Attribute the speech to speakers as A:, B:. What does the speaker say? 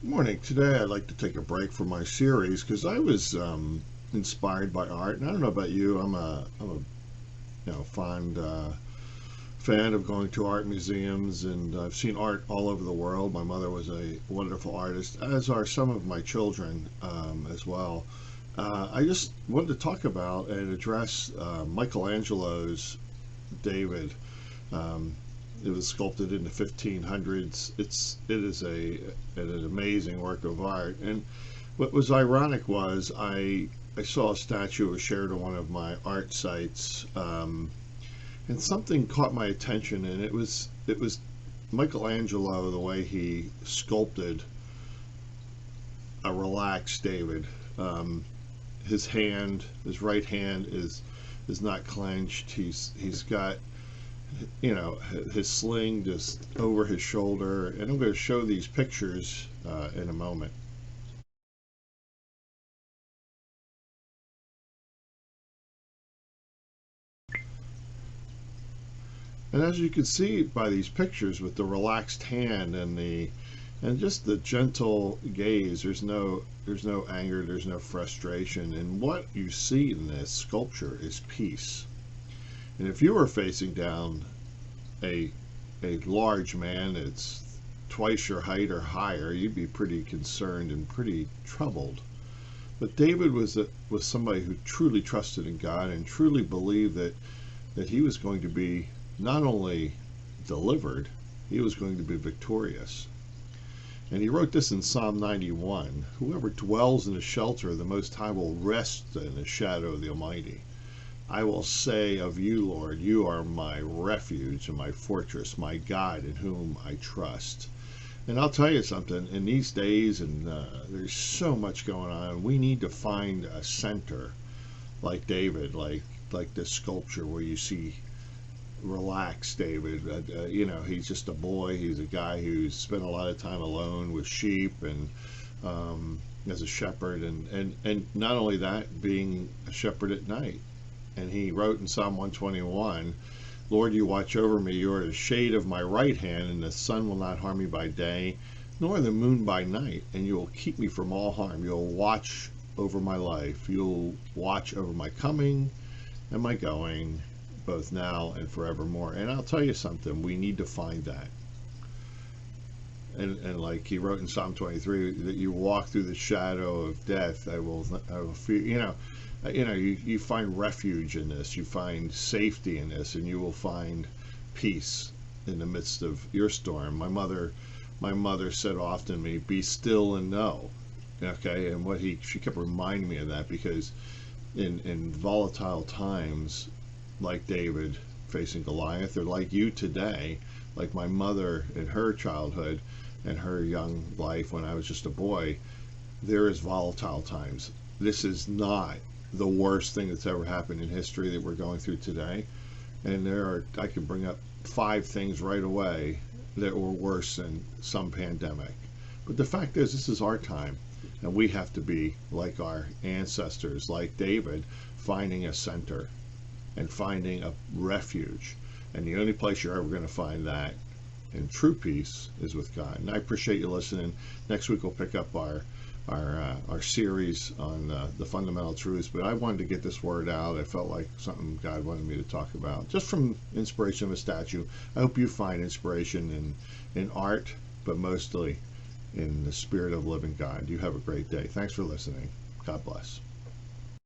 A: Morning. Today I'd like to take a break from my series because I was inspired by art, and I don't know about you. I'm a fond fan of going to art museums, and I've seen art all over the world. My mother was a wonderful artist, as are some of my children as well. I just wanted to talk about and address Michelangelo's David. Um, it was sculpted in the 1500s. It is an amazing work of art. And what was ironic was I saw a statue was shared on one of my art sites, and something caught my attention, and it was Michelangelo, the way he sculpted a relaxed David. Um, his right hand is not clenched. He's got, his sling just over his shoulder, and I'm going to show these pictures in a moment. And as you can see by these pictures, with the relaxed hand and just the gentle gaze, there's no anger, there's no frustration, and what you see in this sculpture is peace. And if you were facing down a large man that's twice your height or higher, you'd be pretty concerned and pretty troubled. But David was somebody who truly trusted in God and truly believed that he was going to be not only delivered, he was going to be victorious. And he wrote this in Psalm 91: "Whoever dwells in the shelter of the Most High will rest in the shadow of the Almighty. I will say of you, Lord, you are my refuge and my fortress, my God in whom I trust." And I'll tell you something, in these days, and there's so much going on, we need to find a center like David, like this sculpture where you see relaxed David. He's just a boy. He's a guy who's spent a lot of time alone with sheep and as a shepherd, and not only that, being a shepherd at night. And he wrote in Psalm 121, "Lord, you watch over me. You are the shade of my right hand, and the sun will not harm me by day, nor the moon by night. And you will keep me from all harm. You'll watch over my life. You'll watch over my coming and my going, both now and forevermore." And I'll tell you something, we need to find that. And like he wrote in Psalm 23, that you walk through the shadow of death, I will fear. You find refuge in this, you find safety in this, and you will find peace in the midst of your storm. My mother said often to me, "Be still and know." Okay, and she kept reminding me of that, because in volatile times, like David facing Goliath, or like you today, like my mother in her childhood and her young life when I was just a boy, there is volatile times. This is not the worst thing that's ever happened in history that we're going through today. And I could bring up 5 things right away that were worse than some pandemic. But the fact is, this is our time, and we have to be like our ancestors, like David, finding a center and finding a refuge. And the only place you're ever going to find that in true peace is with God. And I appreciate you listening. Next week we'll pick up our series on the fundamental truths. But I wanted to get this word out. I felt like something God wanted me to talk about, just from inspiration of a statue. I hope you find inspiration in art, but mostly in the spirit of living God. You have a great day. Thanks for listening. God bless.